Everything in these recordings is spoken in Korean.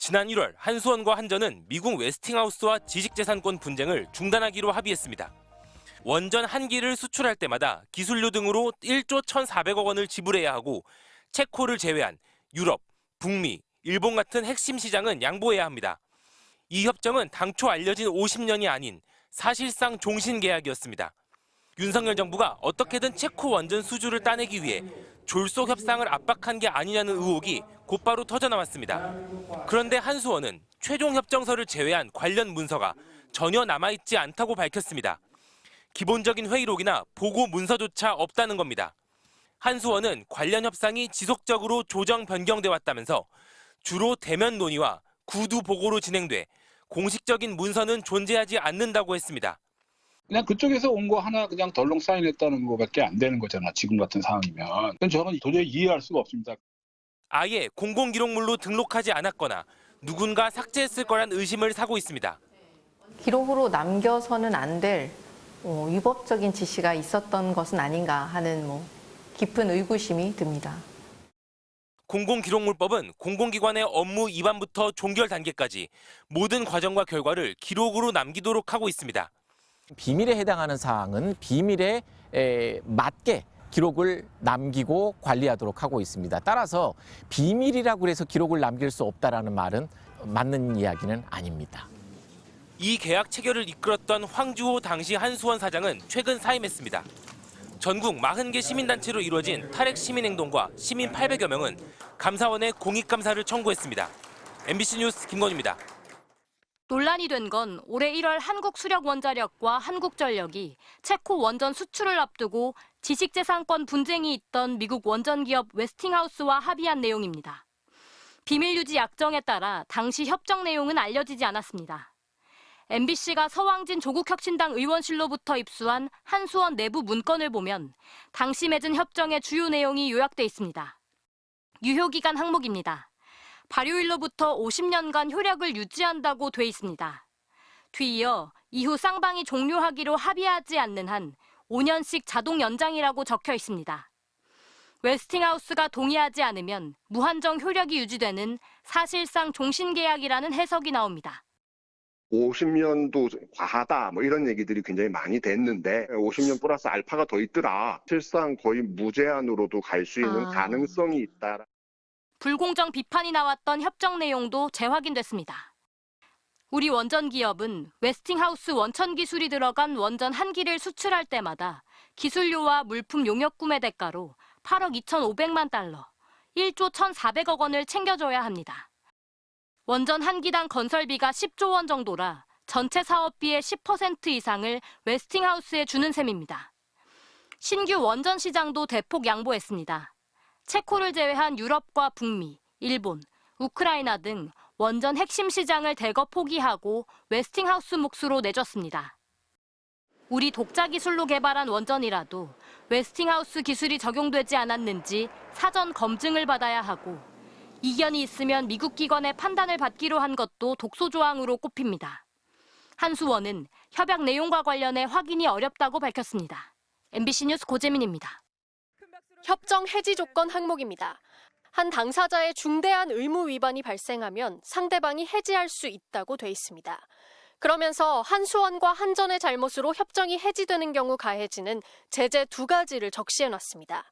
지난 1월 한수원과 한전은 미국 웨스팅하우스와 지식재산권 분쟁을 중단하기로 합의했습니다. 원전 한 기를 수출할 때마다 기술료 등으로 1조 1,400억 원을 지불해야 하고 체코를 제외한 유럽, 북미, 일본 같은 핵심 시장은 양보해야 합니다. 이 협정은 당초 알려진 50년이 아닌 사실상 종신 계약이었습니다. 윤석열 정부가 어떻게든 체코 원전 수주를 따내기 위해 졸속 협상을 압박한 게 아니냐는 의혹이 곧바로 터져나왔습니다. 그런데 한수원은 최종 협정서를 제외한 관련 문서가 전혀 남아있지 않다고 밝혔습니다. 기본적인 회의록이나 보고 문서조차 없다는 겁니다. 한수원은 관련 협상이 지속적으로 조정 변경돼 왔다면서 주로 대면 논의와 구두 보고로 진행돼 공식적인 문서는 존재하지 않는다고 했습니다. 그냥 그쪽에서 온 거 하나 그냥 덜렁 사인했다는 거밖에 안 되는 거잖아. 지금 같은 상황이면. 저는 도저히 이해할 수가 없습니다. 아예 공공기록물로 등록하지 않았거나 누군가 삭제했을 거란 의심을 사고 있습니다. 기록으로 남겨서는 안 될 위법적인 지시가 있었던 것은 아닌가 하는 깊은 의구심이 듭니다. 공공기록물법은 공공기관의 업무 위반부터 종결 단계까지 모든 과정과 결과를 기록으로 남기도록 하고 있습니다. 비밀에 해당하는 사항은 비밀에 맞게 기록을 남기고 관리하도록 하고 있습니다. 따라서 비밀이라고 해서 기록을 남길 수 없다라는 말은 맞는 이야기는 아닙니다. 이 계약 체결을 이끌었던 황주호 당시 한수원 사장은 최근 사임했습니다. 전국 40개 시민단체로 이루어진 탈핵 시민행동과 시민 800여 명은 감사원에 공익감사를 청구했습니다. MBC 뉴스 김건희입니다. 논란이 된 건 올해 1월 한국수력원자력과 한국전력이 체코 원전 수출을 앞두고 지식재산권 분쟁이 있던 미국 원전기업 웨스팅하우스와 합의한 내용입니다. 비밀유지 약정에 따라 당시 협정 내용은 알려지지 않았습니다. MBC가 서왕진 조국혁신당 의원실로부터 입수한 한수원 내부 문건을 보면 당시 맺은 협정의 주요 내용이 요약돼 있습니다. 유효기간 항목입니다. 발효일로부터 50년간 효력을 유지한다고 돼 있습니다. 뒤이어 이후 쌍방이 종료하기로 합의하지 않는 한 5년씩 자동 연장이라고 적혀 있습니다. 웨스팅하우스가 동의하지 않으면 무한정 효력이 유지되는 사실상 종신계약이라는 해석이 나옵니다. 50년도 과하다 이런 얘기들이 굉장히 많이 됐는데 50년 플러스 알파가 더 있더라. 실상 거의 무제한으로도 갈 수 있는 가능성이 있다. 불공정 비판이 나왔던 협정 내용도 재확인됐습니다. 우리 원전 기업은 웨스팅하우스 원천 기술이 들어간 원전 한 기를 수출할 때마다 기술료와 물품 용역 구매 대가로 8억 2,500만 달러, 1조 1,400억 원을 챙겨줘야 합니다. 원전 한 기당 건설비가 10조 원 정도라 전체 사업비의 10% 이상을 웨스팅하우스에 주는 셈입니다. 신규 원전 시장도 대폭 양보했습니다. 체코를 제외한 유럽과 북미, 일본, 우크라이나 등 원전 핵심 시장을 대거 포기하고 웨스팅하우스 몫으로 내줬습니다. 우리 독자 기술로 개발한 원전이라도 웨스팅하우스 기술이 적용되지 않았는지 사전 검증을 받아야 하고 이견이 있으면 미국 기관의 판단을 받기로 한 것도 독소조항으로 꼽힙니다. 한수원은 협약 내용과 관련해 확인이 어렵다고 밝혔습니다. MBC 뉴스 고재민입니다. 협정 해지 조건 항목입니다. 한 당사자의 중대한 의무 위반이 발생하면 상대방이 해지할 수 있다고 돼 있습니다. 그러면서 한수원과 한전의 잘못으로 협정이 해지되는 경우 가해지는 제재 2가지를 적시해놨습니다.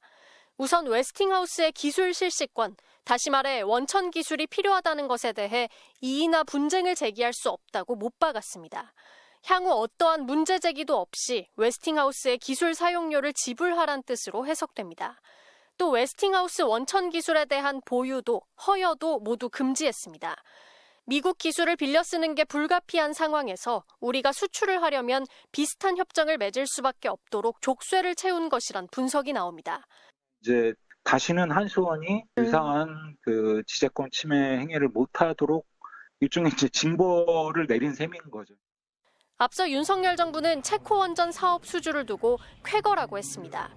우선 웨스팅하우스의 기술 실시권, 다시 말해 원천 기술이 필요하다는 것에 대해 이의나 분쟁을 제기할 수 없다고 못 박았습니다. 향후 어떠한 문제 제기도 없이 웨스팅하우스의 기술 사용료를 지불하란 뜻으로 해석됩니다. 또 웨스팅하우스 원천 기술에 대한 보유도 허여도 모두 금지했습니다. 미국 기술을 빌려 쓰는 게 불가피한 상황에서 우리가 수출을 하려면 비슷한 협정을 맺을 수밖에 없도록 족쇄를 채운 것이란 분석이 나옵니다. 이제 다시는 한수원이 이상한 지재권 침해 행위를 못하도록 일종의 징벌을 내린 셈인 거죠. 앞서 윤석열 정부는 체코 원전 사업 수주를 두고 쾌거라고 했습니다.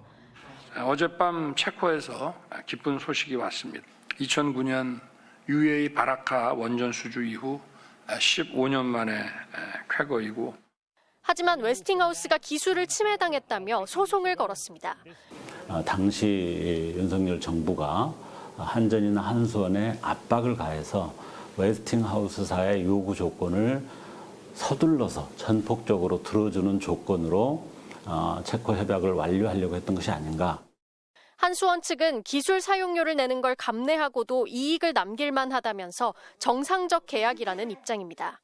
어젯밤 체코에서 기쁜 소식이 왔습니다. 2009년 UAE 바라카 원전 수주 이후 15년 만에 쾌거이고. 하지만 웨스팅하우스가 기술을 침해당했다며 소송을 걸었습니다. 당시 윤석열 정부가 한전이나 한수원에 압박을 가해서 웨스팅하우스사의 요구 조건을 서둘러서 전폭적으로 들어주는 조건으로 체코 협약을 완료하려고 했던 것이 아닌가. 한수원 측은 기술 사용료를 내는 걸 감내하고도 이익을 남길만 하다면서 정상적 계약이라는 입장입니다.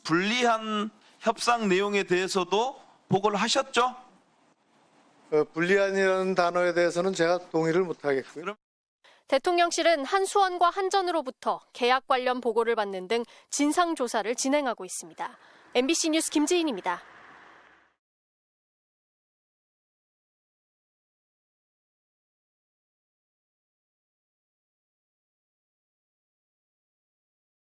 불리한 협상 내용에 대해서도 보고를 하셨죠? 불리한이라는 단어에 대해서는 제가 동의를 못하겠고요. 대통령실은 한수원과 한전으로부터 계약 관련 보고를 받는 등 진상조사를 진행하고 있습니다. MBC 뉴스 김지인입니다.